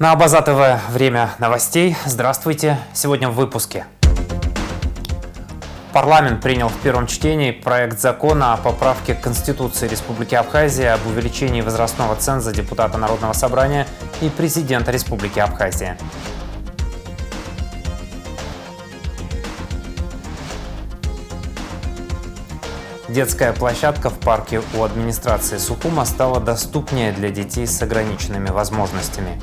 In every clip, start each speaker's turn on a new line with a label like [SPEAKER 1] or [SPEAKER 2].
[SPEAKER 1] На Абаза ТВ время новостей. Здравствуйте. Сегодня в выпуске. Парламент принял в первом чтении проект закона о поправке к Конституции Республики Абхазия об увеличении возрастного ценза депутата Народного собрания и президента Республики Абхазия. Детская площадка в парке у администрации Сухума стала доступнее для детей с ограниченными возможностями.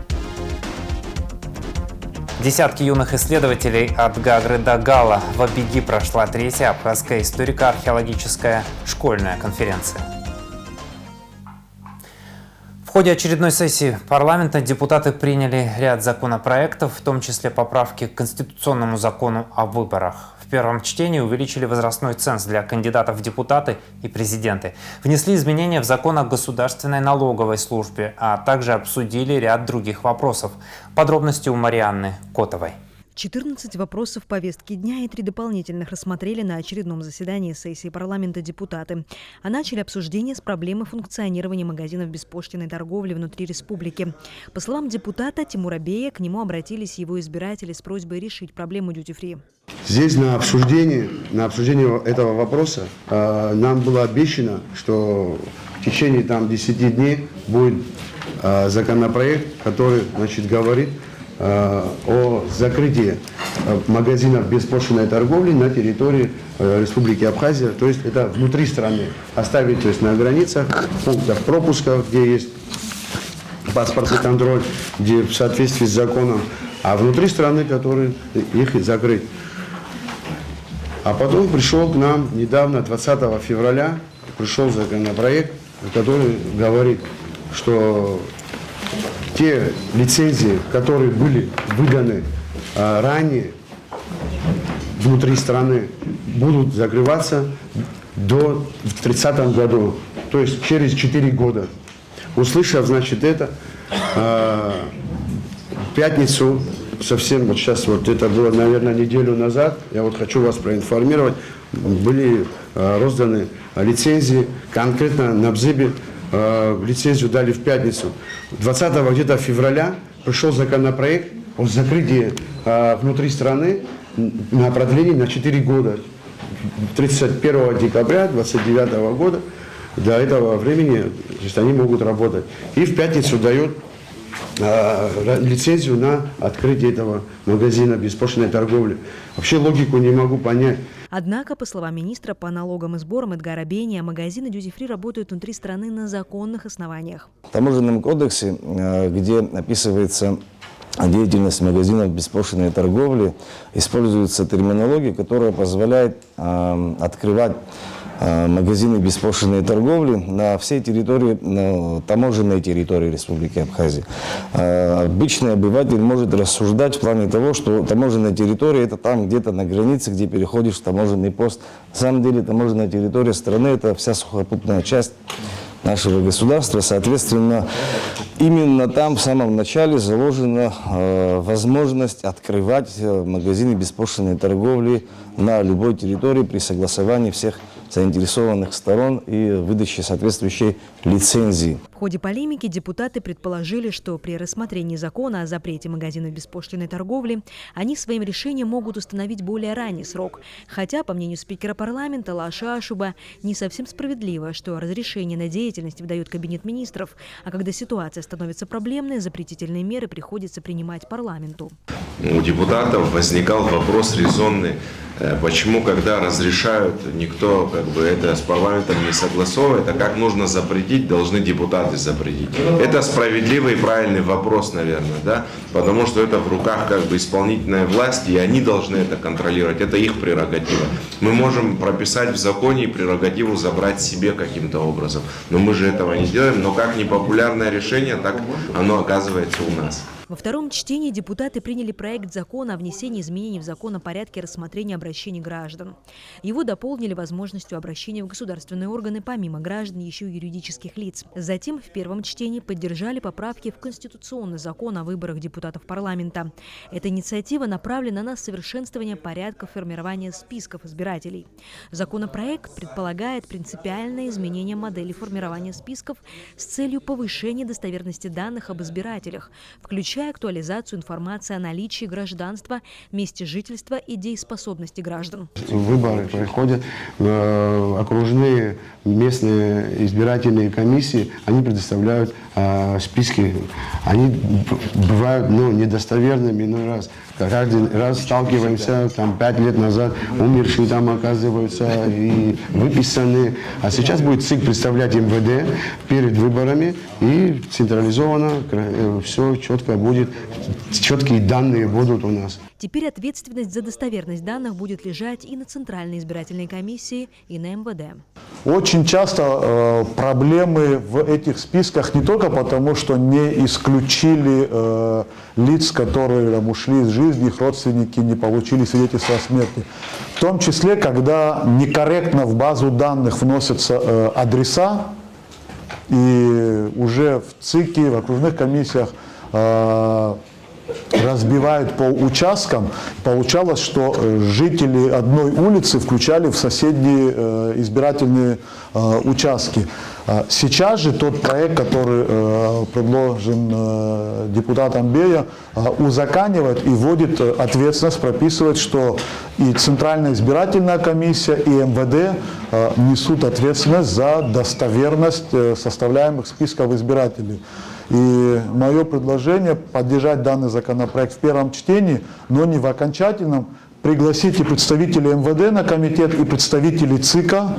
[SPEAKER 1] Десятки юных исследователей от Гагры до Гала в Абиги прошла третья абхазская историко-археологическая школьная конференция. В ходе очередной сессии парламента депутаты приняли ряд законопроектов, в том числе поправки к Конституционному закону о выборах. В первом чтении увеличили возрастной ценз для кандидатов в депутаты и президенты. Внесли изменения в закон о государственной налоговой службе, а также обсудили ряд других вопросов. Подробности у Марианны Котовой.
[SPEAKER 2] 14 вопросов повестки дня и 3 дополнительных рассмотрели на очередном заседании сессии парламента депутаты. А начали обсуждение с проблемой функционирования магазинов беспошлиной торговли внутри республики. По словам депутата Тимура Бея, к нему обратились его избиратели с просьбой решить проблему дьюти-фри.
[SPEAKER 3] Здесь на обсуждение этого вопроса нам было обещано, что в течение 10 дней будет законопроект, который говорит о закрытии магазинов беспошлиной торговли на территории Республики Абхазия, то есть это внутри страны. Оставить на границах, в пунктах пропуска, где есть паспортный контроль, где в соответствии с законом, а внутри страны, которые их закрыть. А потом пришел к нам недавно, 20 февраля, пришел законопроект, который говорит, что те лицензии, которые были выданы ранее внутри страны, будут закрываться в 30 году, то есть через 4 года. Услышав, это, в пятницу, совсем сейчас, это было, наверное, неделю назад, я хочу вас проинформировать, были розданы лицензии, конкретно на Бзыбе лицензию дали в пятницу. 20 где-то февраля пришел законопроект о закрытии внутри страны на продление на 4 года. 31 декабря 2029 года до этого времени они могут работать. И в пятницу дают лицензию на открытие этого магазина беспошлиной торговли. Вообще логику не могу понять.
[SPEAKER 2] Однако, по словам министра по налогам и сборам Эдгара Бения, магазины дьюти-фри работают внутри страны на законных основаниях.
[SPEAKER 4] В таможенном кодексе, где описывается деятельность магазинов беспошлиной торговли, используется терминология, которая позволяет открывать магазины беспошлиной торговли на всей территории, на таможенной территории Республики Абхазия. Обычный обыватель может рассуждать в плане того, что таможенная территория – это там где-то на границе, где переходишь в таможенный пост. На самом деле таможенная территория страны – это вся сухопутная часть нашего государства. Соответственно, именно там в самом начале заложена возможность открывать магазины беспошлиной торговли на любой территории при согласовании всех заинтересованных сторон и выдаче соответствующей лицензии.
[SPEAKER 2] В ходе полемики депутаты предположили, что при рассмотрении закона о запрете магазинов беспошлиной торговли они своим решением могут установить более ранний срок. Хотя, по мнению спикера парламента Лаша Ашуба, не совсем справедливо, что разрешение на деятельность выдает Кабинет министров, а когда ситуация становится проблемной, запретительные меры приходится принимать парламенту.
[SPEAKER 5] У депутатов возникал вопрос резонный. Почему, когда разрешают, никто это с парламентом не согласовывает, а как нужно запретить, должны депутаты запретить. Это справедливый и правильный вопрос, наверное, да? Потому что это в руках исполнительной власти, и они должны это контролировать, это их прерогатива. Мы можем прописать в законе и прерогативу забрать себе каким-то образом, но мы же этого не делаем, но как непопулярное решение, так оно оказывается у нас.
[SPEAKER 2] Во втором чтении депутаты приняли проект закона о внесении изменений в закон о порядке рассмотрения обращений граждан. Его дополнили возможностью обращения в государственные органы помимо граждан еще и юридических лиц. Затем в первом чтении поддержали поправки в Конституционный закон о выборах депутатов парламента. Эта инициатива направлена на совершенствование порядка формирования списков избирателей. Законопроект предполагает принципиальное изменение модели формирования списков с целью повышения достоверности данных об избирателях, включая включая актуализацию информации о наличии гражданства, месте жительства и дееспособности граждан.
[SPEAKER 3] Выборы проходят, окружные местные избирательные комиссии, они предоставляют списки, они бывают недостоверными иной раз. Каждый раз сталкиваемся, 5 лет назад умершие там оказываются и выписаны. А сейчас будет ЦИК представлять МВД перед выборами, и централизованно все четко будет, четкие данные будут у нас.
[SPEAKER 2] Теперь ответственность за достоверность данных будет лежать и на Центральной избирательной комиссии, и на МВД.
[SPEAKER 6] Очень часто проблемы в этих списках не только потому, что не исключили лиц, которые там, ушли из жизни, их родственники не получили свидетельство о смерти. В том числе, когда некорректно в базу данных вносятся адреса, и уже в ЦИКе, в окружных комиссиях разбивают по участкам, получалось, что жители одной улицы включали в соседние избирательные участки. Сейчас же тот проект, который предложен депутатом Бея, узаконивает и вводит ответственность, прописывает, что и Центральная избирательная комиссия, и МВД несут ответственность за достоверность составляемых списков избирателей. И мое предложение поддержать данный законопроект в первом чтении, но не в окончательном. Пригласите представителей МВД на комитет и представителей ЦИКа,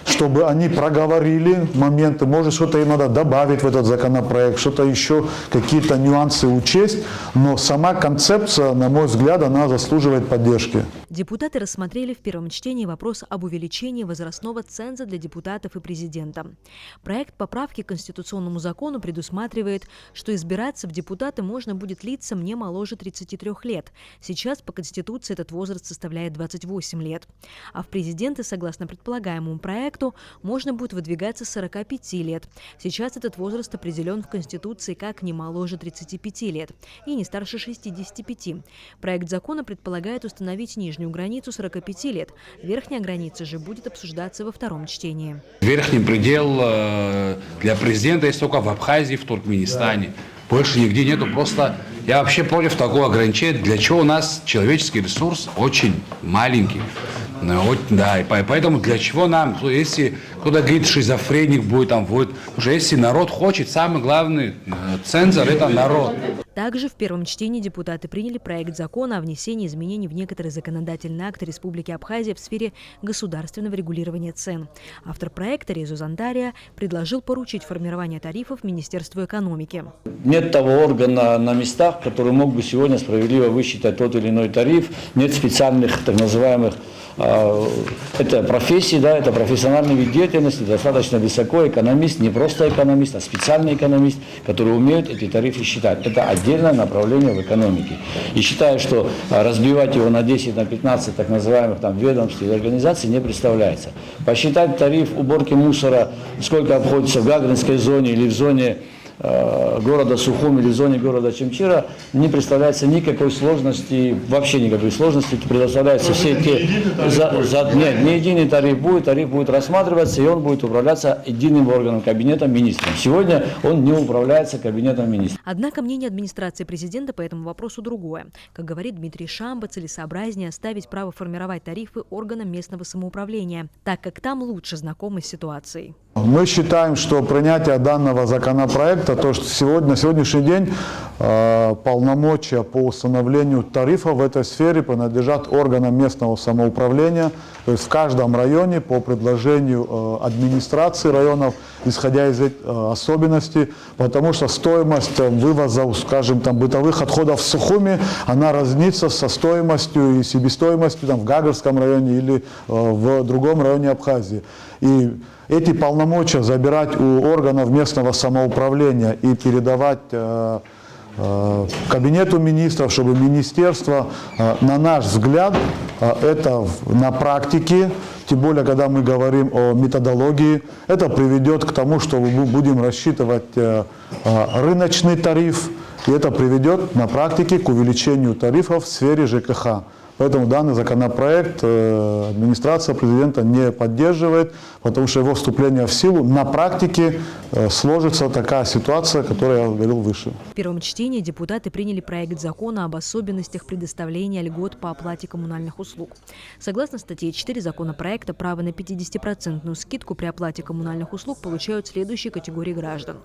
[SPEAKER 6] чтобы они проговорили моменты, может что-то им надо добавить в этот законопроект, что-то еще, какие-то нюансы учесть, но сама концепция, на мой взгляд, она заслуживает поддержки.
[SPEAKER 2] Депутаты рассмотрели в первом чтении вопрос об увеличении возрастного ценза для депутатов и президента. Проект поправки к Конституционному закону предусматривает, что избираться в депутаты можно будет лицам не моложе 33 лет. Сейчас по Конституции этот возраст составляет 28 лет. А в президенты, согласно предполагаемому проекту, можно будет выдвигаться с 45 лет. Сейчас этот возраст определен в Конституции как не моложе 35 лет и не старше 65. Проект закона предполагает установить нижнюю границу 45 лет. Верхняя граница же будет обсуждаться во втором чтении.
[SPEAKER 7] Верхний предел для президента есть только в Абхазии, в Туркменистане. Больше нигде нету. Просто я вообще против такого ограничения. Для чего у нас человеческий ресурс очень маленький. Да, и поэтому для чего нам, если кто-то говорит, шизофреник будет там, потому что если народ хочет, самый главный цензор – это народ.
[SPEAKER 2] Также в первом чтении депутаты приняли проект закона о внесении изменений в некоторые законодательные акты Республики Абхазия в сфере государственного регулирования цен. Автор проекта Резо Зандария предложил поручить формирование тарифов Министерству экономики.
[SPEAKER 8] Нет того органа на местах, который мог бы сегодня справедливо высчитать тот или иной тариф. Нет специальных так называемых это профессии, да, это профессиональный вид деятельности, достаточно высоко экономист, не просто экономист, а специальный экономист, который умеет эти тарифы считать. Это отдельное направление в экономике. И считаю, что разбивать его на 10, на 15 так называемых там ведомств и организаций не представляется. Посчитать тариф уборки мусора, сколько обходится в Гагринской зоне или в зоне города Сухум или в зоне города Чимчира, не представляется никакой сложности, вообще никакой сложности. Предоставляются все те... Нет, не единый тариф будет рассматриваться, и он будет управляться единым органом, кабинетом министров. Сегодня он не управляется кабинетом министров.
[SPEAKER 2] Однако мнение администрации президента по этому вопросу другое. Как говорит Дмитрий Шамба, целесообразнее оставить право формировать тарифы органам местного самоуправления, так как там лучше знакомы с ситуацией.
[SPEAKER 6] Мы считаем, что принятие данного законопроекта, то, что на сегодняшний день полномочия по установлению тарифов в этой сфере принадлежат органам местного самоуправления, то есть в каждом районе по предложению администрации районов, исходя из особенностей, потому что стоимость вывоза, скажем, там, бытовых отходов в Сухуми, она разнится со стоимостью и себестоимостью там, в Гагрском районе или в другом районе Абхазии. И эти полномочия забирать у органов местного самоуправления и передавать кабинету министров, чтобы министерство, на наш взгляд, это на практике, тем более, когда мы говорим о методологии, это приведет к тому, что мы будем рассчитывать рыночный тариф, и это приведет на практике к увеличению тарифов в сфере ЖКХ. Поэтому данный законопроект администрация президента не поддерживает, потому что его вступление в силу на практике сложится такая ситуация, которую я говорил выше.
[SPEAKER 2] В первом чтении депутаты приняли проект закона об особенностях предоставления льгот по оплате коммунальных услуг. Согласно статье 4 законопроекта, право на 50% скидку при оплате коммунальных услуг получают следующие категории граждан: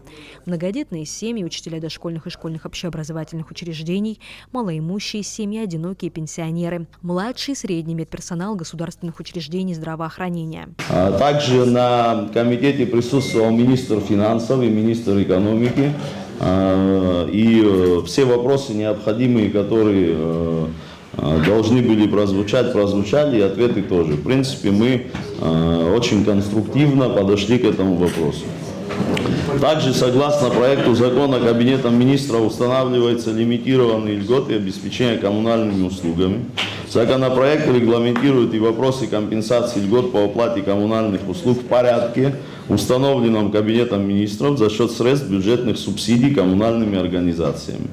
[SPEAKER 2] многодетные семьи, учителя дошкольных и школьных общеобразовательных учреждений, малоимущие семьи, одинокие пенсионеры, младший и средний медперсонал государственных учреждений здравоохранения.
[SPEAKER 9] Также на комитете присутствовал министр финансов и министр экономики. И все вопросы необходимые, которые должны были прозвучали, и ответы тоже. В принципе, мы очень конструктивно подошли к этому вопросу. Также, согласно проекту закона, Кабинетом министров устанавливаются лимитированные льготы обеспечения коммунальными услугами. Законопроект регламентирует и вопросы компенсации льгот по оплате коммунальных услуг в порядке, установленном Кабинетом министров за счет средств бюджетных субсидий коммунальными организациями.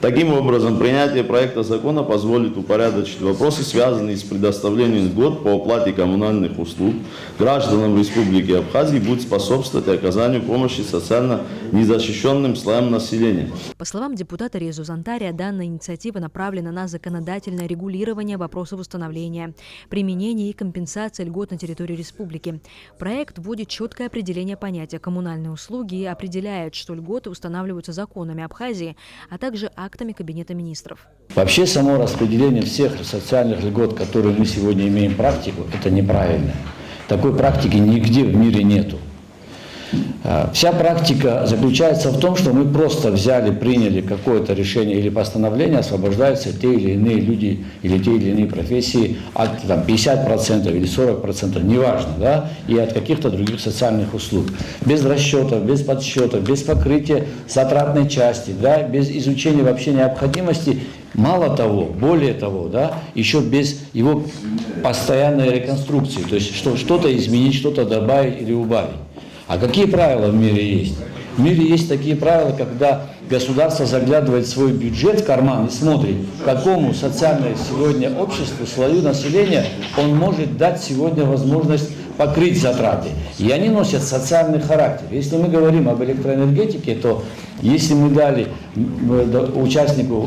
[SPEAKER 9] Таким образом, принятие проекта закона позволит упорядочить вопросы, связанные с предоставлением льгот по оплате коммунальных услуг гражданам Республики Абхазия, и будет способствовать оказанию помощи социально незащищенным слоям населения.
[SPEAKER 2] По словам депутата Резу Зантария, данная инициатива направлена на законодательное регулирование вопросов установления, применения и компенсации льгот на территории республики. Проект вводит четкое определение понятия коммунальные услуги и определяет, что льготы устанавливаются законами Абхазии, а также актами Кабинета министров.
[SPEAKER 8] Вообще само распределение всех социальных льгот, которые мы сегодня имеем практику, это неправильно. Такой практики нигде в мире нету. Вся практика заключается в том, что мы просто взяли, приняли какое-то решение или постановление, освобождаются те или иные люди или те или иные профессии от 50% или 40%, неважно, да, и от каких-то других социальных услуг. Без расчетов, без подсчетов, без покрытия затратной части, да, без изучения вообще необходимости. Мало того, более того, да, еще без его постоянной реконструкции, то есть что-то изменить, что-то добавить или убавить. А какие правила в мире есть? В мире есть такие правила, когда государство заглядывает в свой бюджет в карман и смотрит, какому социальному сегодня обществу, слою населения он может дать сегодня возможность покрыть затраты. И они носят социальный характер. Если мы говорим об электроэнергетике, то если мы дали участнику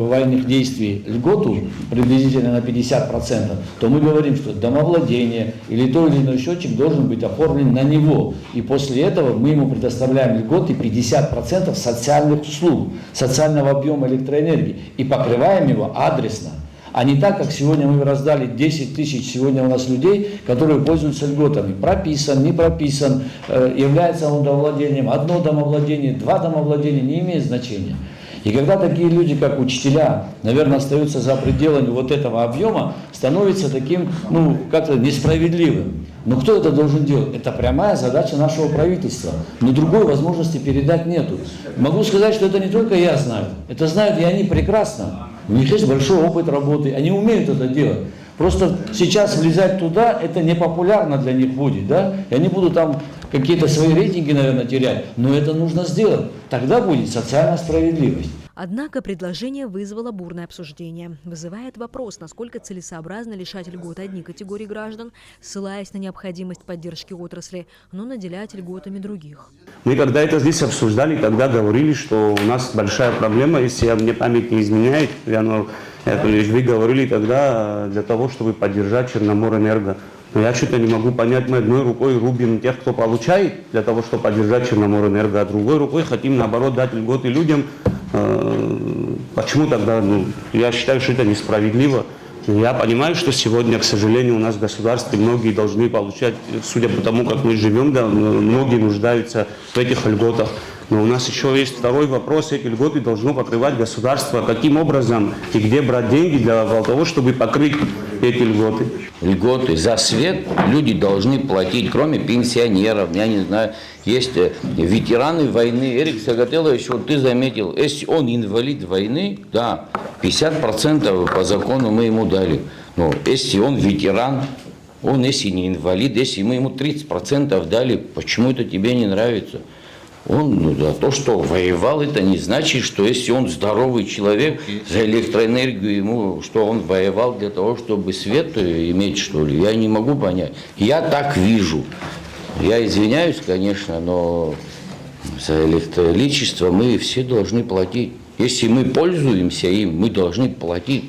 [SPEAKER 8] военных действий льготу приблизительно на 50%, то мы говорим, что домовладение или то или иной счетчик должен быть оформлен на него. И после этого мы ему предоставляем льготы 50% социальных услуг, социального объема электроэнергии и покрываем его адресно. А не так, как сегодня мы раздали 10 тысяч сегодня у нас людей, которые пользуются льготами. Прописан, не прописан, является он домовладением. Одно домовладение, два домовладения не имеет значения. И когда такие люди, как учителя, наверное, остаются за пределами вот этого объема, становится таким, как-то несправедливым. Но кто это должен делать? Это прямая задача нашего правительства. Но другой возможности передать нету. Могу сказать, что это не только я знаю. Это знают и они прекрасно. У них есть большой опыт работы. Они умеют это делать. Просто сейчас влезать туда, это непопулярно для них будет. Да? И они будут там какие-то свои рейтинги, наверное, терять. Но это нужно сделать. Тогда будет социальная справедливость.
[SPEAKER 2] Однако предложение вызвало бурное обсуждение. Вызывает вопрос, насколько целесообразно лишать льгот одни категории граждан, ссылаясь на необходимость поддержки отрасли, но наделять льготами других.
[SPEAKER 10] Мы когда это здесь обсуждали, тогда говорили, что у нас большая проблема, если мне память не изменяет, вы говорили тогда для того, чтобы поддержать Черноморэнерго. Но я что-то не могу понять, мы одной рукой рубим тех, кто получает, для того, чтобы поддержать Черноморэнерго, а другой рукой хотим, наоборот, дать льготы людям. Почему тогда? Я считаю, что это несправедливо. Я понимаю, что сегодня, к сожалению, у нас в государстве многие должны получать, судя по тому, как мы живем, да, многие нуждаются в этих льготах. Но у нас еще есть второй вопрос. Эти льготы должно покрывать государство. Каким образом и где брать деньги для того, чтобы покрыть эти льготы?
[SPEAKER 11] Льготы за свет люди должны платить, кроме пенсионеров, я не знаю, есть ветераны войны. Эрик Сагателович, вот ты заметил, если он инвалид войны, да, 50% по закону мы ему дали. Но если он ветеран, он если не инвалид, если мы ему 30% дали, почему это тебе не нравится? За то, что воевал, это не значит, что если он здоровый человек, за электроэнергию ему, что он воевал для того, чтобы свет иметь, что ли. Я не могу понять. Я так вижу. Я извиняюсь, конечно, но за электричество мы все должны платить. Если мы пользуемся им, мы должны платить.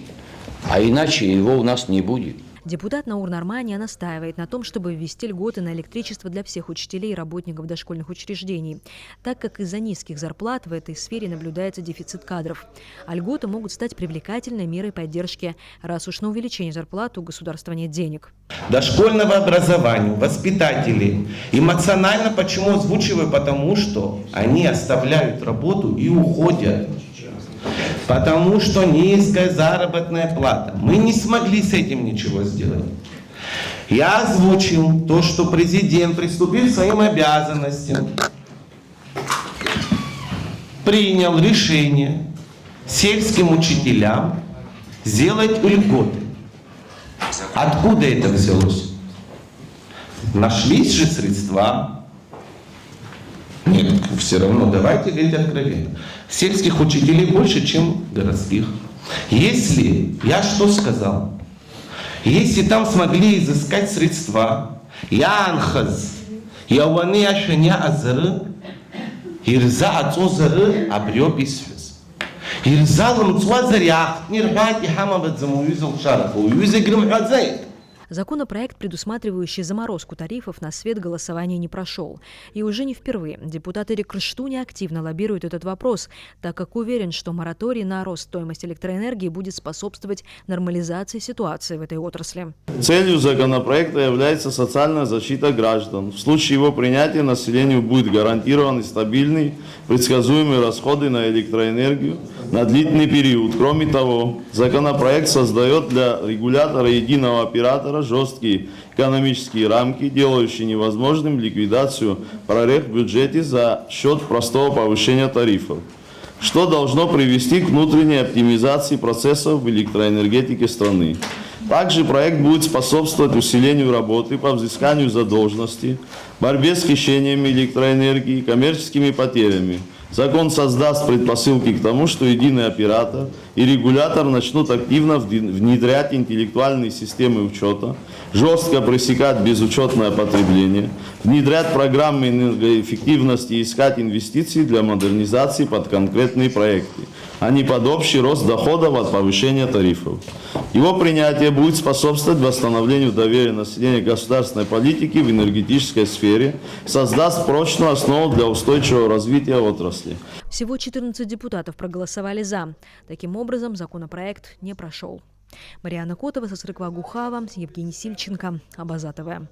[SPEAKER 11] А иначе его у нас не будет.
[SPEAKER 2] Депутат Наур Нормания настаивает на том, чтобы ввести льготы на электричество для всех учителей и работников дошкольных учреждений, так как из-за низких зарплат в этой сфере наблюдается дефицит кадров. А льготы могут стать привлекательной мерой поддержки, раз уж на увеличение зарплат у государства нет денег.
[SPEAKER 12] Дошкольного образования, воспитатели. Эмоционально почему озвучиваю? Потому что они оставляют работу и уходят. Потому что низкая заработная плата. Мы не смогли с этим ничего сделать. Я озвучил то, что президент, приступив к своим обязанностям, принял решение сельским учителям сделать льготы. Откуда это взялось? Нашлись же средства. Нет, все равно, давайте говорить откровенно. Сельских учителей больше, чем городских. Если, я что сказал? Если там смогли изыскать средства, Янхаз, Яваны Ашаня Азары, Ирза Ацозары обрёбисвез. Ирзалым Цуазарях, Нирбати Хамабадзаму Юзел Шараху, Юзегрим Хазайт.
[SPEAKER 2] Законопроект, предусматривающий заморозку тарифов на свет, голосования не прошел. И уже не впервые. Депутат Эрик Рыштуни активно лоббирует этот вопрос, так как уверен, что мораторий на рост стоимости электроэнергии будет способствовать нормализации ситуации в этой отрасли.
[SPEAKER 9] Целью законопроекта является социальная защита граждан. В случае его принятия населению будет гарантированы стабильные, предсказуемые расходы на электроэнергию на длительный период. Кроме того, законопроект создает для регулятора единого оператора жесткие экономические рамки, делающие невозможным ликвидацию прорех в бюджете за счет простого повышения тарифов, что должно привести к внутренней оптимизации процессов в электроэнергетике страны. Также проект будет способствовать усилению работы по взысканию задолженности, борьбе с хищениями электроэнергии и коммерческими потерями. Закон создаст предпосылки к тому, что единый оператор и регулятор начнут активно внедрять интеллектуальные системы учета, жестко пресекать безучетное потребление, внедрять программы энергоэффективности и искать инвестиции для модернизации под конкретные проекты, а не под общий рост доходов от повышения тарифов. Его принятие будет способствовать восстановлению доверия населения к государственной политике в энергетической сфере, создаст прочную основу для устойчивого развития отрасли.
[SPEAKER 2] Всего 14 депутатов проголосовали «за». Таким образом, законопроект не прошел. Марьяна Котова, Сосрыква Гухава, Евгений Сильченко, Абаза ТВ.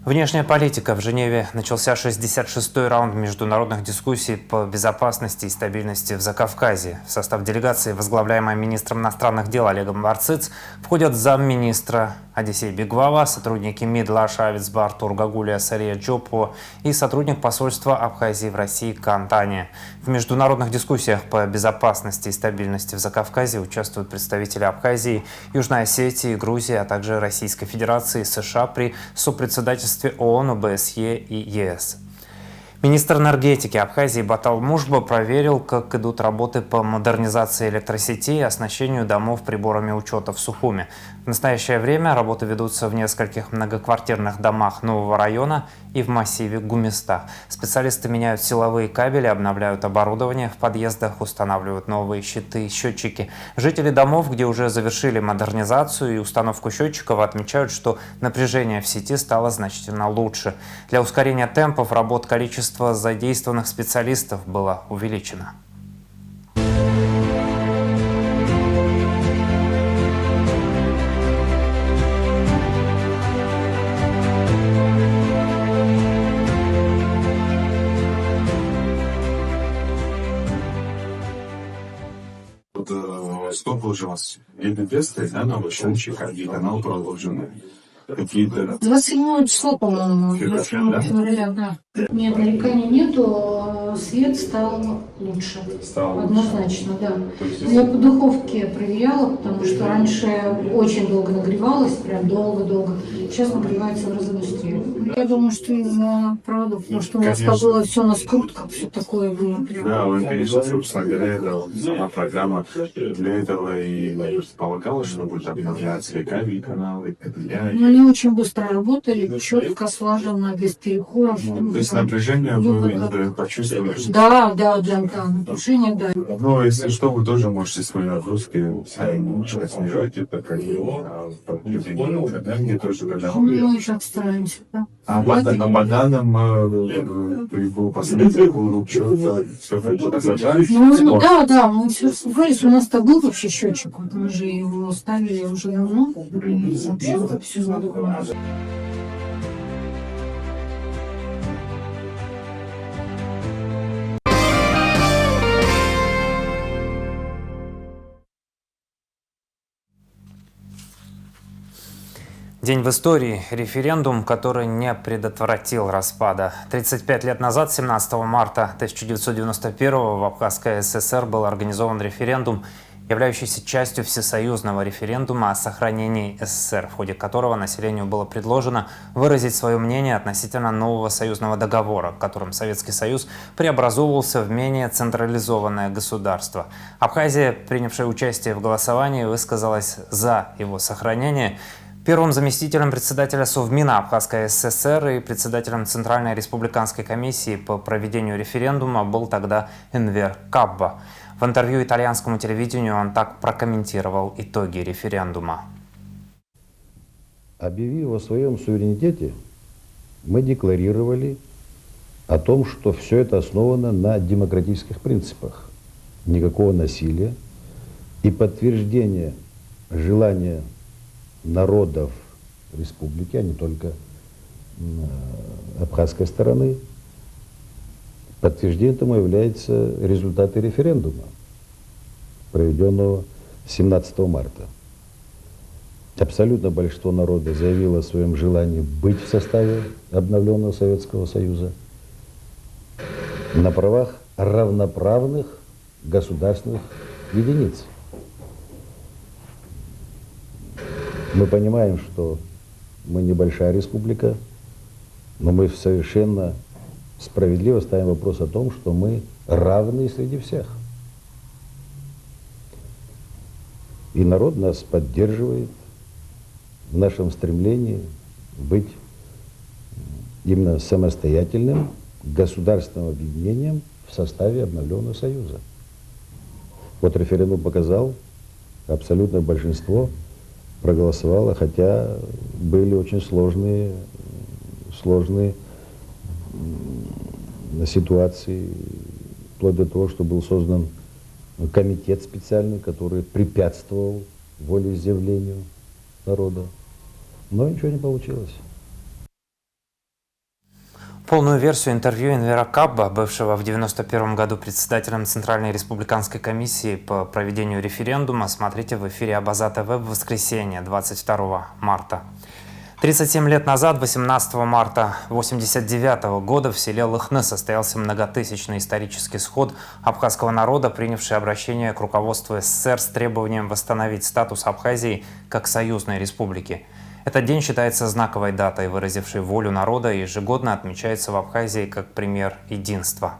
[SPEAKER 1] Внешняя политика. В Женеве начался 66-й раунд международных дискуссий по безопасности и стабильности в Закавказье. В состав делегации, возглавляемой министром иностранных дел Олегом Барцыц, входят замминистра Одиссей Бигвава, сотрудники МИД Лашавицба Артур Гагулия Сария Джопо и сотрудник посольства Абхазии в России Кан Таня. В международных дискуссиях по безопасности и стабильности в Закавказье участвуют представители Абхазии, Южной Осетии, Грузии, а также Российской Федерации, США при сопредседательстве ООН, ОБСЕ и ЕС. Министр энергетики Абхазии Батал Мужба проверил, как идут работы по модернизации электросетей и оснащению домов приборами учета в Сухуме. В настоящее время работы ведутся в нескольких многоквартирных домах нового района и в массиве Гумиста. Специалисты меняют силовые кабели, обновляют оборудование в подъездах, устанавливают новые щиты и счетчики. Жители домов, где уже завершили модернизацию и установку счетчиков, отмечают, что напряжение в сети стало значительно лучше. Для ускорения темпов работ количество задействованных специалистов было увеличено.
[SPEAKER 13] Что получилось? Или тесты, да, новый счетчик, один канал проложенный. Какие-то...
[SPEAKER 14] 27 число, по-моему, 27 февраля, да. Нет, нареканий нету, свет стал лучше.
[SPEAKER 13] Стало
[SPEAKER 14] Однозначно, да.
[SPEAKER 13] То есть,
[SPEAKER 14] Я по духовке проверяла, потому что раньше очень долго нагревалась, прям долго-долго. Сейчас нагревается в разы быстрее. Я думаю, что из-за проводов, потому что у нас
[SPEAKER 13] Конечно.
[SPEAKER 14] было все на скрутках, все такое было прям.
[SPEAKER 13] Да, он, конечно, собственно говоря, это сама программа для этого и предполагалось, что будет обновляться и кабель каналы, кабеля.
[SPEAKER 14] Но они очень быстро работали, четко, слаженно, без переходов.
[SPEAKER 13] То есть напряжение вы почувствовали?
[SPEAKER 14] Да, напряжение, да.
[SPEAKER 13] Но если что, вы тоже можете свои нагрузки сами снижать, это как потребление энергии тоже, когда
[SPEAKER 14] Мы так стараемся, да.
[SPEAKER 13] А по данным по последнему что-то все это зажали.
[SPEAKER 14] Ну, да, мы все собрались. У нас-то был вообще счетчик, вот мы же его ставили уже давно. И вообще все знакомо.
[SPEAKER 1] День в истории. Референдум, который не предотвратил распада. 35 лет назад, 17 марта 1991 в Абхазской ССР был организован референдум, являющийся частью всесоюзного референдума о сохранении СССР, в ходе которого населению было предложено выразить свое мнение относительно нового союзного договора, которым Советский Союз преобразовывался в менее централизованное государство. Абхазия, принявшая участие в голосовании, высказалась за его сохранение. Первым заместителем председателя Совмина Абхазской ССР и председателем Центральной республиканской комиссии по проведению референдума был тогда Энвер Кабба. В интервью итальянскому телевидению он так прокомментировал итоги референдума.
[SPEAKER 15] Объявив о своем суверенитете, мы декларировали о том, что все это основано на демократических принципах. Никакого насилия и подтверждение желания народов республики, а не только абхазской стороны. Подтверждением этому являются результаты референдума, проведенного 17 марта. Абсолютно большинство народа заявило о своем желании быть в составе обновленного Советского Союза на правах равноправных государственных единиц. Мы понимаем, что мы небольшая республика, но мы совершенно справедливо ставим вопрос о том, что мы равны среди всех. И народ нас поддерживает в нашем стремлении быть именно самостоятельным государственным объединением в составе обновленного Союза. Вот референдум показал, абсолютное большинство проголосовало, хотя были очень сложные ситуации, вплоть до того, что был создан комитет специальный, который препятствовал волеизъявлению народа. Но ничего не получилось.
[SPEAKER 1] Полную версию интервью Энвера Кабба, бывшего в 1991 году председателем Центральной республиканской комиссии по проведению референдума, смотрите в эфире Абаза ТВ в воскресенье, 22 марта. 37 лет назад, 18 марта 1989 года, в селе Лыхны состоялся многотысячный исторический сход абхазского народа, принявший обращение к руководству СССР с требованием восстановить статус Абхазии как союзной республики. Этот день считается знаковой датой, выразившей волю народа, и ежегодно отмечается в Абхазии как пример единства.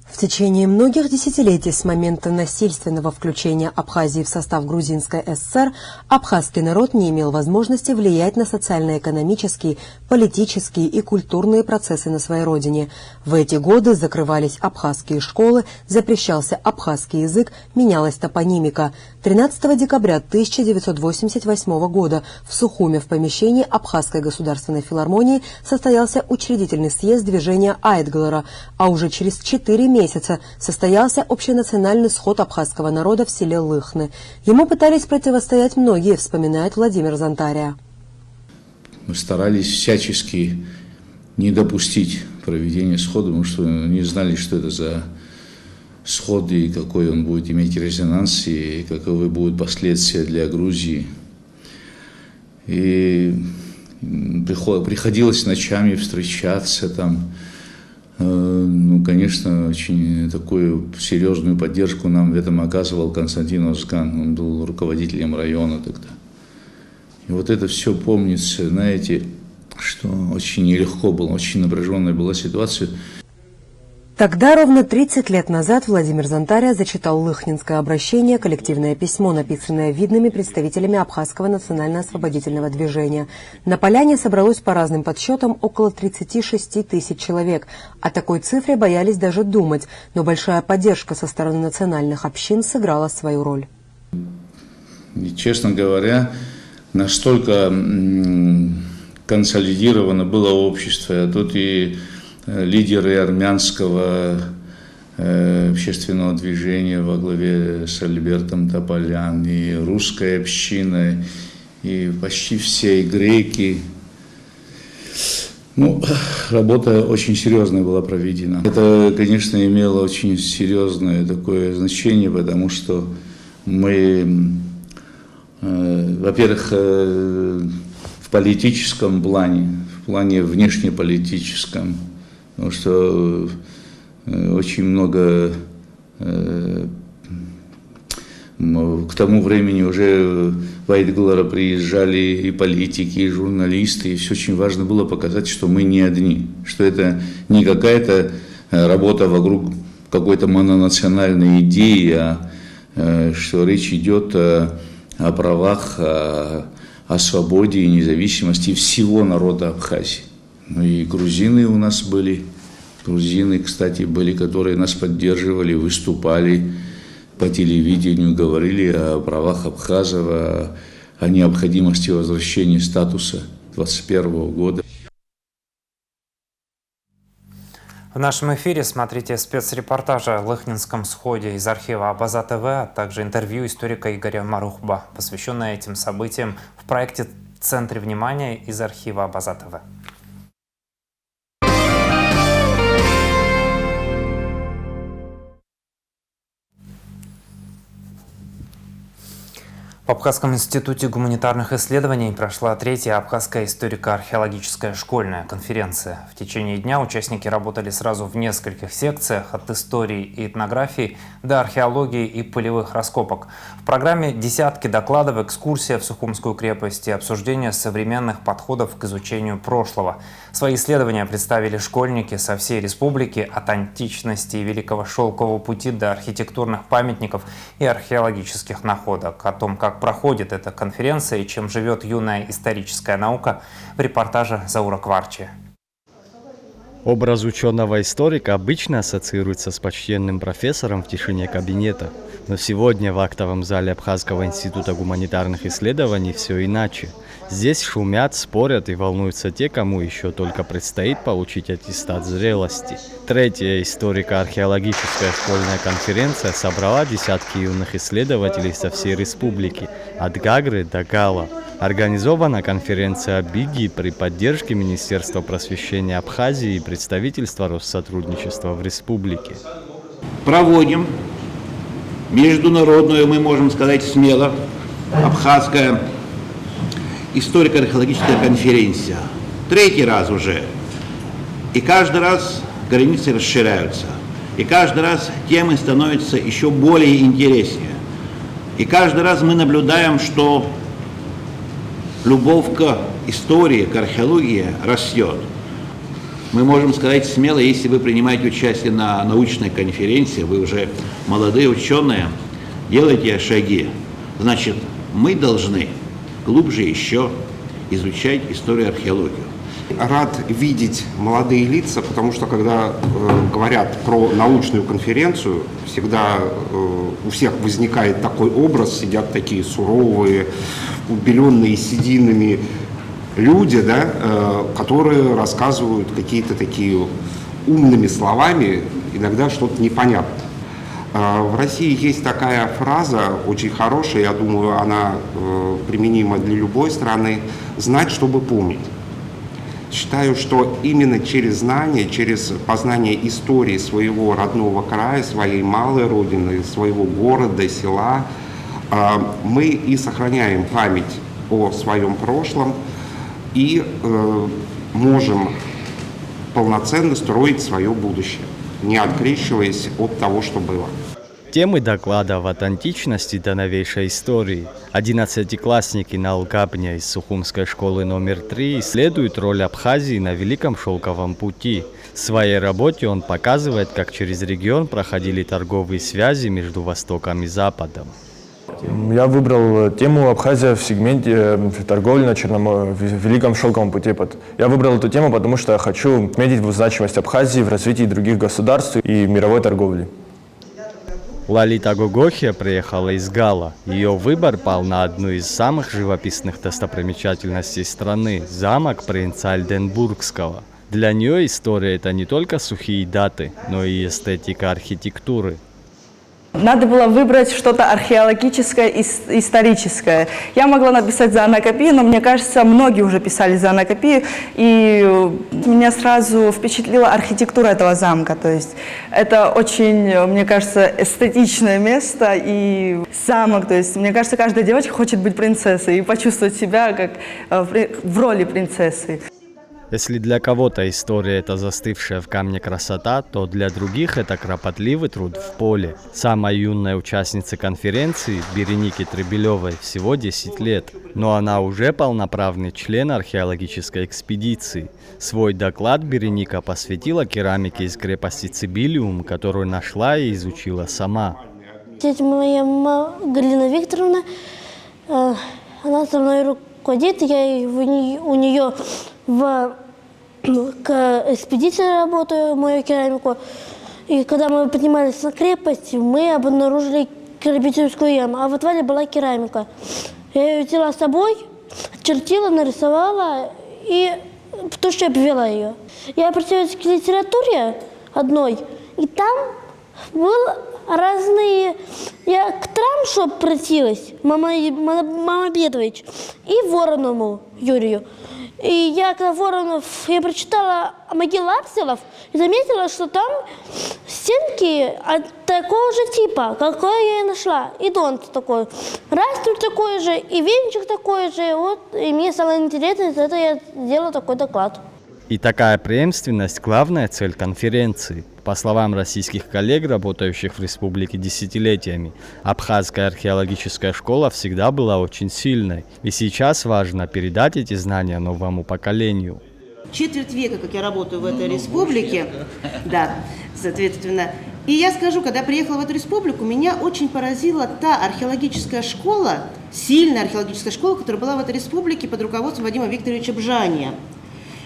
[SPEAKER 16] В течение многих десятилетий с момента насильственного включения Абхазии в состав Грузинской ССР абхазский народ не имел возможности влиять на социально-экономические, политические и культурные процессы на своей родине. В эти годы закрывались абхазские школы, запрещался абхазский язык, менялась топонимика. 13 декабря 1988 года в Сухуме в помещении Абхазской государственной филармонии состоялся учредительный съезд движения Айтглера, а уже через 4 месяца состоялся общенациональный сход абхазского народа в селе Лыхны. Ему пытались противостоять многие, вспоминает Владимир Зантария.
[SPEAKER 17] Мы старались всячески не допустить проведения схода, потому что не знали, что это за сход и какой он будет иметь резонанс, и каковы будут последствия для Грузии. И приходилось ночами встречаться там Ну, конечно, очень такую серьезную поддержку нам в этом оказывал Константин Озган. Он был руководителем района тогда. И вот это все помнится, знаете, что очень нелегко было, очень напряженная была ситуация.
[SPEAKER 16] Тогда, ровно 30 лет назад, Владимир Зантария зачитал Лыхнинское обращение, коллективное письмо, написанное видными представителями Абхазского национально-освободительного движения. На поляне собралось по разным подсчетам около 36 тысяч человек. О такой цифре боялись даже думать, но большая поддержка со стороны национальных общин сыграла свою роль.
[SPEAKER 17] И, честно говоря, настолько консолидировано было общество, а тут и лидеры армянского общественного движения во главе с Альбертом Тополян, и русская община, и почти все и греки. Ну, работа очень серьезная была проведена. Это, конечно, имело очень серьезное такое значение, потому что мы, во-первых, в политическом плане, в плане внешнеполитическом, потому что очень много к тому времени уже в Айтглара приезжали и политики, и журналисты, и все очень важно было показать, что мы не одни, что это не какая-то работа вокруг какой-то мононациональной идеи, а что речь идет о правах, о свободе и независимости всего народа Абхазии. Ну и грузины у нас были. Грузины, кстати, были, которые нас поддерживали, выступали по телевидению, говорили о правах абхазов, о необходимости возвращения статуса 2021 года.
[SPEAKER 1] В нашем эфире смотрите спецрепортажи о Лыхнинском сходе из архива Абаза ТВ, а также интервью историка Игоря Марухба, посвященное этим событиям в проекте «В центре внимания» из архива Абаза ТВ. В Абхазском институте гуманитарных исследований прошла третья Абхазская историко-археологическая школьная конференция. В течение дня участники работали сразу в нескольких секциях, от истории и этнографии до археологии и полевых раскопок. В программе десятки докладов, экскурсия в Сухумскую крепость и обсуждение современных подходов к изучению прошлого. Свои исследования представили школьники со всей республики, от античности и Великого Шелкового пути до архитектурных памятников и археологических находок. О том, как проходит эта конференция и чем живет юная историческая наука, в репортаже Заура Кварчи.
[SPEAKER 18] Образ ученого-историка обычно ассоциируется с почтенным профессором в тишине кабинета. Но сегодня в актовом зале Абхазского института гуманитарных исследований все иначе. Здесь шумят, спорят и волнуются те, кому еще только предстоит получить аттестат зрелости. Третья историко-археологическая школьная конференция собрала десятки юных исследователей со всей республики, от Гагры до Гала. Организована конференция БИГИ при поддержке Министерства просвещения Абхазии и представительства Россотрудничества в республике.
[SPEAKER 19] Проводим международную, мы можем сказать смело, абхазская историко-археологическая конференция. Третий раз уже. И каждый раз границы расширяются. И каждый раз темы становятся еще более интереснее. И каждый раз мы наблюдаем, что любовь к истории, к археологии растет. Мы можем сказать смело, если вы принимаете участие на научной конференции, вы уже молодые ученые, делаете шаги, значит, мы должны глубже еще изучать историю и археологию.
[SPEAKER 20] Рад видеть молодые лица, потому что когда говорят про научную конференцию, всегда у всех возникает такой образ, сидят такие суровые, убеленные сединами люди, да, которые рассказывают какие-то такие умными словами, иногда что-то непонятно. В России есть такая фраза, очень хорошая, я думаю, она применима для любой страны: «Знать, чтобы помнить». Считаю, что именно через знание, через познание истории своего родного края, своей малой родины, своего города, села, мы и сохраняем память о своем прошлом и можем полноценно строить свое будущее, не открещиваясь от того, что было.
[SPEAKER 18] Темы докладов от античности до новейшей истории. 11-классники Нал Габня из Сухумской школы номер 3 исследуют роль Абхазии на Великом Шелковом пути. В своей работе он показывает, как через регион проходили торговые связи между Востоком и Западом.
[SPEAKER 21] Я выбрал тему Абхазия в сегменте торговли на Великом Шелковом пути. Я выбрал эту тему, потому что я хочу отметить значимость Абхазии в развитии других государств и мировой торговли.
[SPEAKER 18] Лалита Гогохия приехала из Гала. Ее выбор пал на одну из самых живописных достопримечательностей страны – замок принца Альденбургского. Для нее история – это не только сухие даты, но и эстетика архитектуры.
[SPEAKER 22] Надо было выбрать что-то археологическое и историческое. Я могла написать за Анакапию, но мне кажется, многие уже писали за Анакапию, и меня сразу впечатлила архитектура этого замка. То есть это очень, мне кажется, эстетичное место и замок. То есть мне кажется, каждая девочка хочет быть принцессой и почувствовать себя как в роли принцессы.
[SPEAKER 18] Если для кого-то история – это застывшая в камне красота, то для других это кропотливый труд в поле. Самой юной участнице конференции, Беренике Требелевой, всего 10 лет, но она уже полноправный член археологической экспедиции. Свой доклад Береника посвятила керамике из крепости Цибилиум, которую нашла и изучила сама.
[SPEAKER 23] Тетя моя Галина Викторовна, она со мной руководит, я у нее в экспедиции работаю, мою керамику. И когда мы поднимались на крепость, мы обнаружили керамическую яму, а в отвале была керамика. Я ее взяла с собой, чертила, нарисовала и в туши обвела ее. Я обратилась к литературе одной, и там был разные... Я к Трамшу обратилась, Мамабедович, и Воронову Юрию. И я, когда Воронов, я прочитала могилу Апселов и заметила, что там стенки от такого же типа, какой я и нашла. И донт такой, раструд такой же, и венчик такой же. Вот, и мне стало интересно, из-за этого я сделала такой доклад.
[SPEAKER 18] И такая преемственность – главная цель конференции. По словам российских коллег, работающих в республике десятилетиями, Абхазская археологическая школа всегда была очень сильной. И сейчас важно передать эти знания новому поколению.
[SPEAKER 24] Четверть века, как я работаю в этой республике, да, соответственно. И я скажу, когда я приехала в эту республику, меня очень поразила та археологическая школа, сильная археологическая школа, которая была в этой республике под руководством Вадима Викторовича Бжания.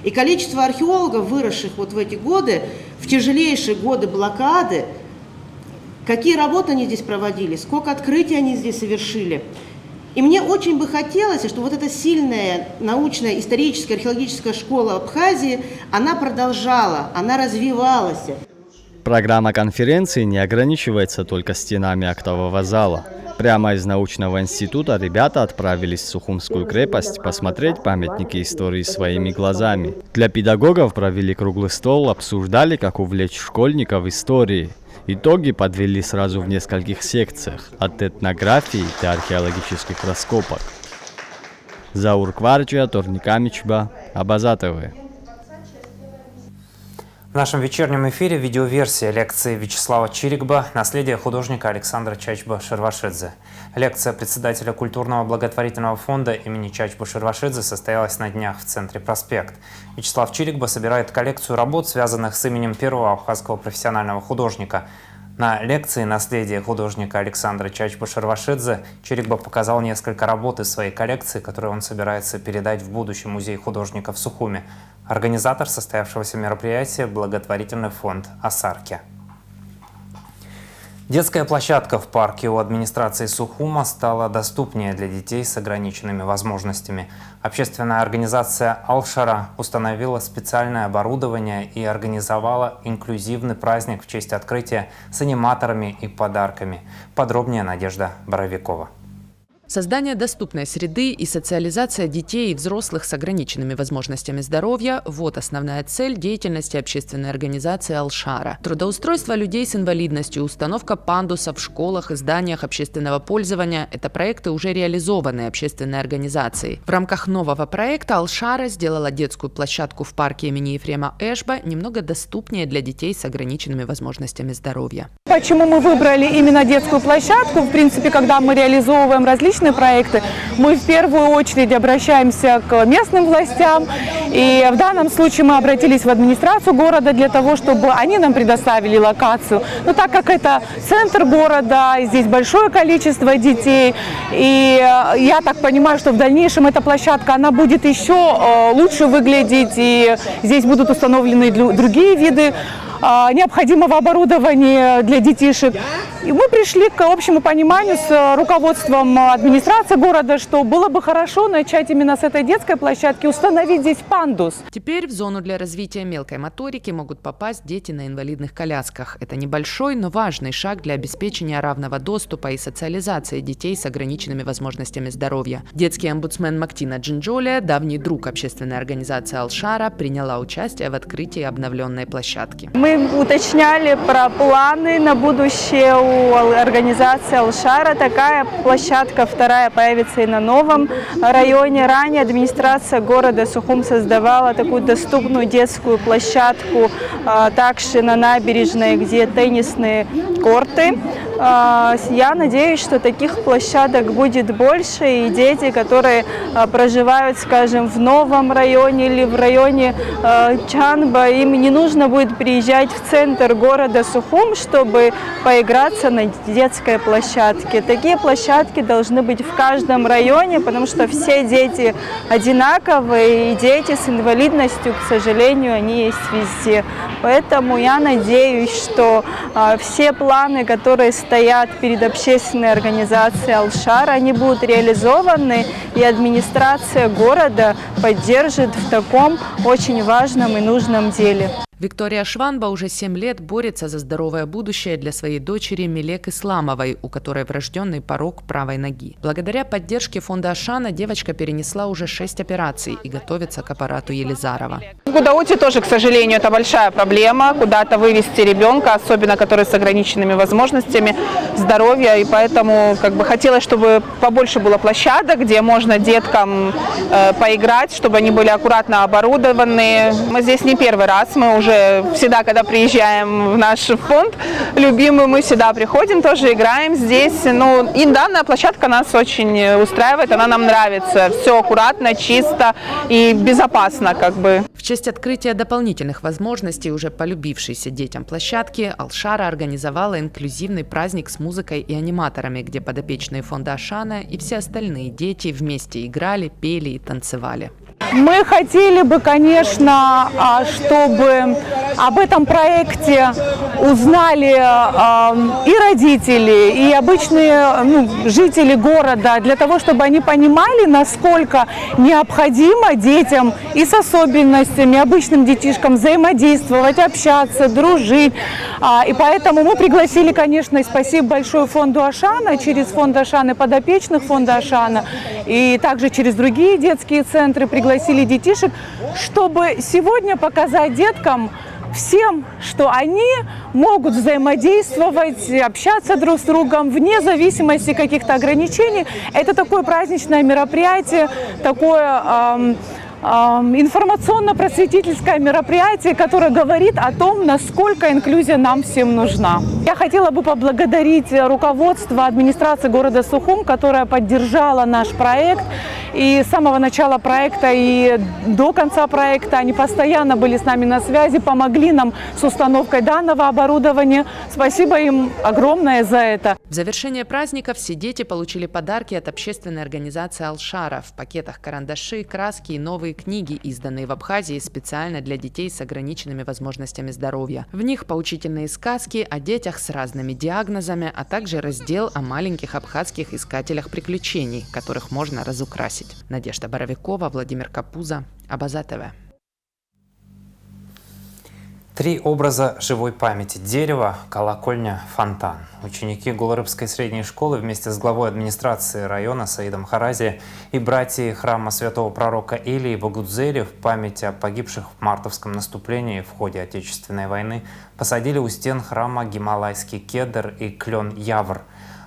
[SPEAKER 24] И количество археологов, выросших вот в эти годы, в тяжелейшие годы блокады, какие работы они здесь проводили, сколько открытий они здесь совершили. И мне очень бы хотелось, чтобы вот эта сильная научная, историческая, археологическая школа Абхазии, она продолжала, она развивалась.
[SPEAKER 18] Программа конференции не ограничивается только стенами актового зала. Прямо из научного института ребята отправились в Сухумскую крепость посмотреть памятники истории своими глазами. Для педагогов провели круглый стол, обсуждали, как увлечь школьников историей. Итоги подвели сразу в нескольких секциях, от этнографии до археологических раскопок. Заур Кварджия, Торникамичба, Абаза ТВ.
[SPEAKER 1] В нашем вечернем эфире видеоверсия лекции Вячеслава Чирикба «Наследие художника Александра Чачба-Шервашидзе». Лекция председателя культурного благотворительного фонда имени Чачба-Шервашидзе состоялась на днях в центре «Проспект». Вячеслав Чирикба собирает коллекцию работ, связанных с именем первого абхазского профессионального художника. На лекции «Наследие художника Александра Чачба-Шервашидзе» Чирикба показал несколько работ из своей коллекции, которые он собирается передать в будущий музей художника в Сухуме. Организатор состоявшегося мероприятия – благотворительный фонд «Асарки». Детская площадка в парке у администрации Сухума стала доступнее для детей с ограниченными возможностями. Общественная организация «Алшара» установила специальное оборудование и организовала инклюзивный праздник в честь открытия с аниматорами и подарками. Подробнее Надежда Боровикова.
[SPEAKER 3] Создание доступной среды и социализация детей и взрослых с ограниченными возможностями здоровья – вот основная цель деятельности общественной организации «Ал-Шара». Трудоустройство людей с инвалидностью, установка пандусов в школах и зданиях общественного пользования – это проекты, уже реализованные общественной организацией. В рамках нового проекта «Ал-Шара» сделала детскую площадку в парке имени Ефрема Эшба немного доступнее для детей с ограниченными возможностями здоровья.
[SPEAKER 22] Почему мы выбрали именно детскую площадку? В принципе, когда мы реализовываем различные проекты, мы в первую очередь обращаемся к местным властям. И в данном случае мы обратились в администрацию города для того, чтобы они нам предоставили локацию. Но так как это центр города, здесь большое количество детей, и я так понимаю, что в дальнейшем эта площадка, она будет еще лучше выглядеть, и здесь будут установлены другие виды необходимого оборудования для детишек. И мы пришли к общему пониманию с руководством администрации города, что было бы хорошо начать именно с этой детской площадки, установить здесь пандус.
[SPEAKER 3] Теперь в зону для развития мелкой моторики могут попасть дети на инвалидных колясках. Это небольшой, но важный шаг для обеспечения равного доступа и социализации детей с ограниченными возможностями здоровья. Детский омбудсмен Мактина Джинджолия, давний друг общественной организации «Ал-Шара», приняла участие в открытии обновленной площадки.
[SPEAKER 22] Мы уточняли про планы на будущее у организации «Ал-Шара». Такая площадка вторая появится и на новом районе. Ранее администрация города Сухум создавала такую доступную детскую площадку также на набережной, где теннисные корты. Я надеюсь, что таких площадок будет больше, и дети, которые проживают, скажем, в новом районе или в районе Чанба, им не нужно будет приезжать в центр города Сухум, чтобы поиграться на детской площадке. Такие площадки должны быть в каждом районе, потому что все дети одинаковые, и дети с инвалидностью, к сожалению, они есть везде. Поэтому я надеюсь, что все планы, которые стоят перед общественной организацией «Ал-Шара», они будут реализованы, и администрация города поддержит в таком очень важном и нужном деле.
[SPEAKER 3] Виктория Шванба уже 7 лет борется за здоровое будущее для своей дочери Мелек Исламовой, у которой врожденный порок правой ноги. Благодаря поддержке фонда Ашана девочка перенесла уже 6 операций и готовится к аппарату Елизарова.
[SPEAKER 4] В Гудауте тоже, к сожалению, это большая проблема, куда-то вывести ребенка, особенно который с ограниченными возможностями здоровья. И поэтому хотелось, чтобы побольше было площадок, где можно деткам поиграть, чтобы они были аккуратно оборудованы. Мы здесь не первый раз, мы уже всегда, когда приезжаем в наш фонд любимый, мы всегда приходим, тоже играем здесь. И данная площадка нас очень устраивает, она нам нравится. Все аккуратно, чисто и безопасно .
[SPEAKER 3] В честь открытия дополнительных возможностей уже полюбившейся детям площадки «Ал-Шара» организовала инклюзивный праздник с музыкой и аниматорами, где подопечные фонда Ашана и все остальные дети вместе играли, пели и танцевали.
[SPEAKER 22] Мы хотели бы, конечно, чтобы об этом проекте узнали и родители, и обычные жители города, для того, чтобы они понимали, насколько необходимо детям и с особенностями, обычным детишкам взаимодействовать, общаться, дружить. И поэтому мы пригласили, конечно, и спасибо большое фонду Ашана, через фонд Ашана и подопечных фонда Ашана, и также через другие детские центры пригласили детишек, чтобы сегодня показать деткам всем, что они могут взаимодействовать, общаться друг с другом вне зависимости каких-то ограничений. Это такое праздничное мероприятие, такое информационно-просветительское мероприятие, которое говорит о том, насколько инклюзия нам всем нужна. Я хотела бы поблагодарить руководство администрации города Сухум, которая поддержала наш проект. И с самого начала проекта и до конца проекта они постоянно были с нами на связи, помогли нам с установкой данного оборудования. Спасибо им огромное за это.
[SPEAKER 3] В завершение праздника все дети получили подарки от общественной организации «Ал-Шара». В пакетах карандаши, краски и новые книги, изданные в Абхазии специально для детей с ограниченными возможностями здоровья. В них поучительные сказки о детях с разными диагнозами, а также раздел о маленьких абхазских искателях приключений, которых можно разукрасить. Надежда Боровикова, Владимир Капуза, Абаза ТВ.
[SPEAKER 1] Три образа живой памяти: дерево, колокольня, фонтан. Ученики Гулрыбской средней школы вместе с главой администрации района Саидом Харази и братьями храма святого пророка Илии в Агудзере в память о погибших в мартовском наступлении в ходе Отечественной войны посадили у стен храма гималайский кедр и клен Явр.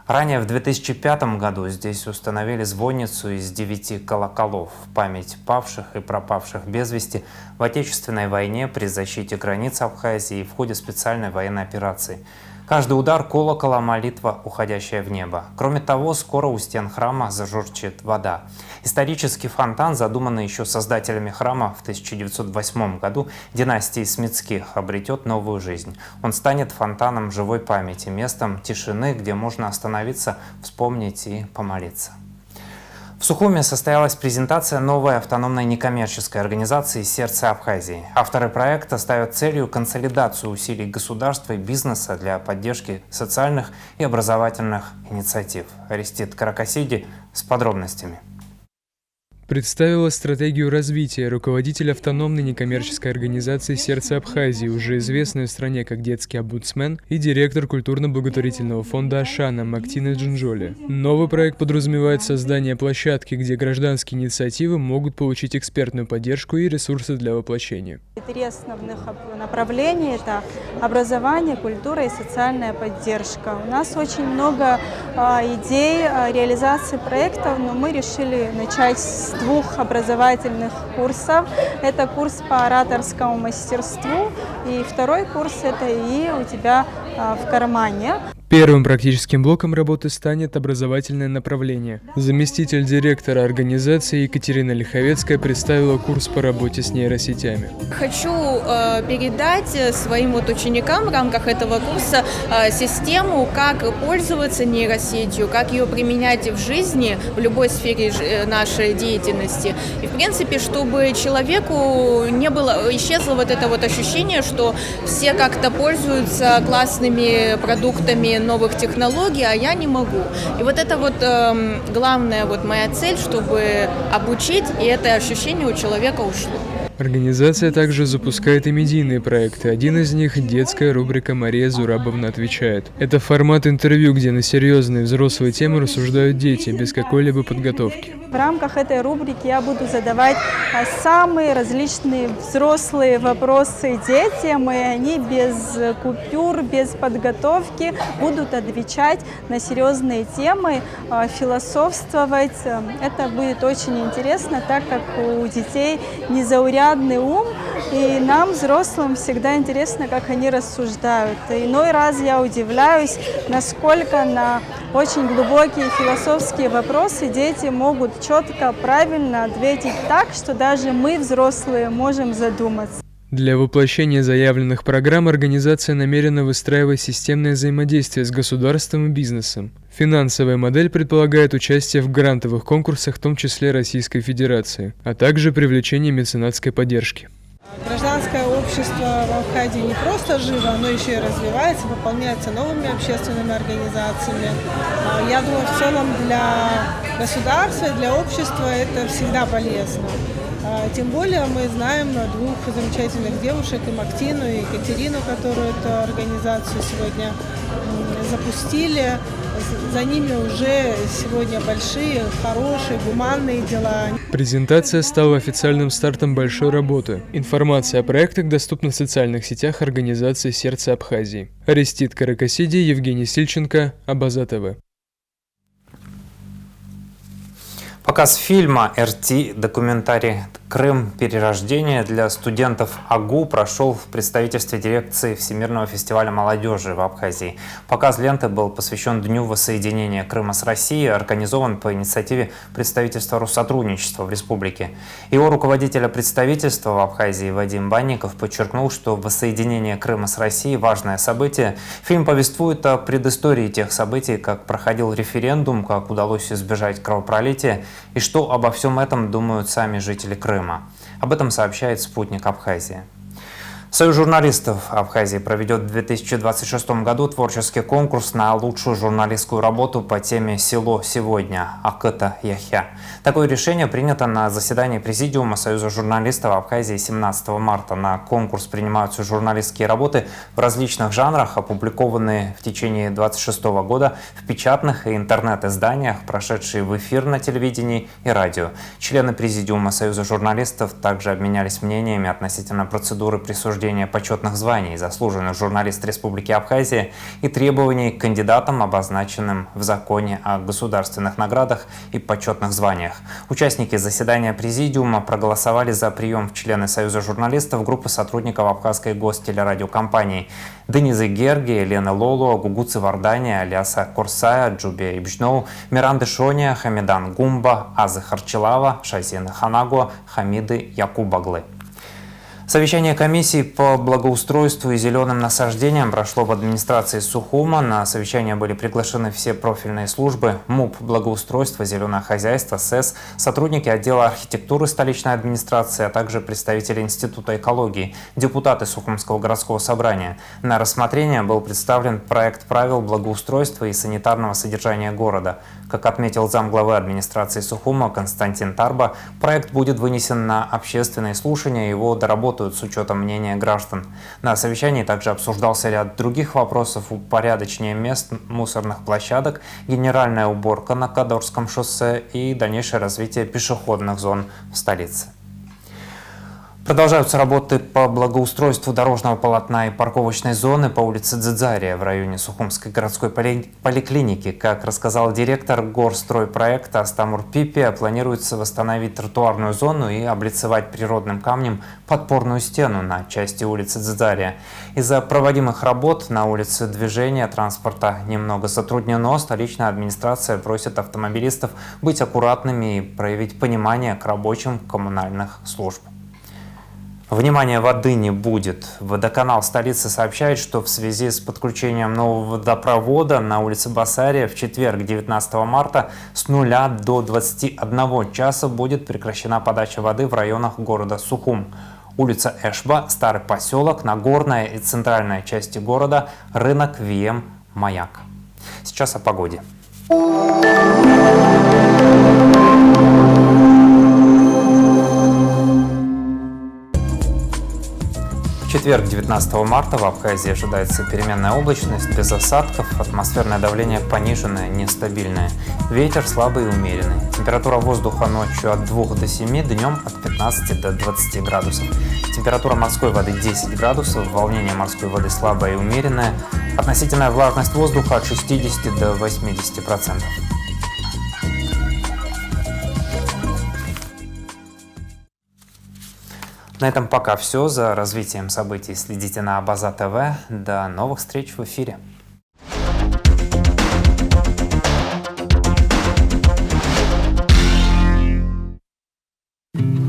[SPEAKER 1] Ранее, в 2005 году, здесь установили звонницу из 9 колоколов в память павших и пропавших без вести в Отечественной войне при защите границ Абхазии и в ходе специальной военной операции. Каждый удар колокола – молитва, уходящая в небо. Кроме того, скоро у стен храма зажурчит вода. Исторический фонтан, задуманный еще создателями храма в 1908 году династии Смитских, обретет новую жизнь. Он станет фонтаном живой памяти, местом тишины, где можно остановиться, вспомнить и помолиться. В Сухуме состоялась презентация новой автономной некоммерческой организации «Сердце Абхазии». Авторы проекта ставят целью консолидацию усилий государства и бизнеса для поддержки социальных и образовательных инициатив. Арестит Каракасиди с подробностями.
[SPEAKER 5] Представила стратегию развития руководитель автономной некоммерческой организации «Сердце Абхазии», уже известной в стране как детский омбудсмен, и директор культурно-благотворительного фонда «Ашана» Мактина Джинжоли. Новый проект подразумевает создание площадки, где гражданские инициативы могут получить экспертную поддержку и ресурсы для воплощения.
[SPEAKER 6] Три основных направления – это образование, культура и социальная поддержка. У нас очень много идей реализации проектов, но мы решили начать с двух образовательных курсов. Это курс по ораторскому мастерству, и второй курс – это и у тебя в кармане.
[SPEAKER 5] Первым практическим блоком работы станет образовательное направление. Заместитель директора организации Екатерина Лиховецкая представила курс по работе с нейросетями.
[SPEAKER 7] Хочу передать своим ученикам в рамках этого курса систему, как пользоваться нейросетью, как ее применять в жизни, в любой сфере нашей деятельности. И, в принципе, чтобы человеку не было, исчезло вот это вот ощущение, что все как-то пользуются классными продуктами новых технологий, а я не могу. И вот это вот главная вот моя цель, чтобы обучить, и это ощущение у человека ушло.
[SPEAKER 5] Организация также запускает и медийные проекты. Один из них – детская рубрика «Мария Зурабовна отвечает». Это формат интервью, где на серьезные взрослые темы рассуждают дети, без какой-либо подготовки.
[SPEAKER 6] В рамках этой рубрики я буду задавать самые различные взрослые вопросы детям, и они без купюр, без подготовки будут отвечать на серьезные темы, философствовать. Это будет очень интересно, так как у детей незаурядный ум, и нам, взрослым, всегда интересно, как они рассуждают. Иной раз я удивляюсь, насколько на очень глубокие философские вопросы дети могут четко, правильно ответить так, что даже мы, взрослые, можем задуматься.
[SPEAKER 5] Для воплощения заявленных программ организация намерена выстраивать системное взаимодействие с государством и бизнесом. Финансовая модель предполагает участие в грантовых конкурсах, в том числе Российской Федерации, а также привлечение меценатской поддержки.
[SPEAKER 8] Гражданское общество в Абхазии не просто живо, оно еще и развивается, пополняется новыми общественными организациями. Я думаю, в целом для государства, для общества это всегда полезно. Тем более мы знаем двух замечательных девушек, и Мактину, и Екатерину, которые эту организацию сегодня запустили. За ними уже сегодня большие, хорошие, гуманные дела.
[SPEAKER 5] Презентация стала официальным стартом большой работы. Информация о проектах доступна в социальных сетях организации «Сердце Абхазии». Арестит Каракасиди, Евгений Сильченко, Абаза ТВ.
[SPEAKER 1] Показ фильма «РТ. Документарий Крым. Перерождение» для студентов АГУ прошел в представительстве дирекции Всемирного фестиваля молодежи в Абхазии. Показ ленты был посвящен Дню воссоединения Крыма с Россией, организован по инициативе представительства Россотрудничества в республике. Его руководитель представительства в Абхазии Вадим Банников подчеркнул, что воссоединение Крыма с Россией – важное событие. Фильм повествует о предыстории тех событий, как проходил референдум, как удалось избежать кровопролития и что обо всем этом думают сами жители Крыма. Об этом сообщает «Спутник Абхазии». Союз журналистов Абхазии проведет в 2026 году творческий конкурс на лучшую журналистскую работу по теме «Село сегодня» Акыта Яхья. Такое решение принято на заседании Президиума Союза журналистов Абхазии 17 марта. На конкурс принимаются журналистские работы в различных жанрах, опубликованные в течение 2026 года в печатных и интернет-изданиях, прошедшие в эфир на телевидении и радио. Члены Президиума Союза журналистов также обменялись мнениями относительно процедуры присуждения почетных званий заслуженных журналист Республики Абхазия и требований к кандидатам, обозначенным в законе о государственных наградах и почетных званиях. Участники заседания Президиума проголосовали за прием в члены Союза журналистов группы сотрудников Абхазской гостелерадиокомпании: Денизы Герги, Лена Лоло, Гугуцы Вардания, Аляса Корсая, Джубе Ибжноу, Миранды Шония, Хамидан Гумба, Азы Харчилава, Шазина Ханагуа, Хамиды Якубаглы. Совещание комиссии по благоустройству и зеленым насаждениям прошло в администрации Сухума. На совещание были приглашены все профильные службы: МУП, благоустройство, зеленое хозяйство, СЭС, сотрудники отдела архитектуры столичной администрации, а также представители Института экологии, депутаты Сухумского городского собрания. На рассмотрение был представлен проект правил благоустройства и санитарного содержания города. Как отметил замглавы администрации Сухума Константин Тарба, проект будет вынесен на общественные слушания, его доработают с учетом мнения граждан. На совещании также обсуждался ряд других вопросов: упорядочение мест мусорных площадок, генеральная уборка на Кадорском шоссе и дальнейшее развитие пешеходных зон в столице. Продолжаются работы по благоустройству дорожного полотна и парковочной зоны по улице Дзидзария в районе Сухумской городской поликлиники. Как рассказал директор горстройпроекта Астамур Пипи, планируется восстановить тротуарную зону и облицевать природным камнем подпорную стену на части улицы Дзидзария. Из-за проводимых работ на улице движение транспорта немного затруднено. Столичная администрация просит автомобилистов быть аккуратными и проявить понимание к рабочим коммунальных служб. Внимания воды не будет. Водоканал столицы сообщает, что в связи с подключением нового водопровода на улице Басария в четверг, 19 марта, с 0 до 21 часа будет прекращена подача воды в районах города Сухум. Улица Эшба, Старый поселок, Нагорная и центральная части города, рынок ВМ, Маяк. Сейчас о погоде. В четверг, 19 марта, в Абхазии ожидается переменная облачность, без осадков, атмосферное давление пониженное, нестабильное. Ветер слабый и умеренный. Температура воздуха ночью от 2 до 7, днем от 15 до 20 градусов. Температура морской воды 10 градусов, волнение морской воды слабое и умеренное. Относительная влажность воздуха от 60 до 80%. На этом пока все. За развитием событий следите на Абаза ТВ. До новых встреч в эфире.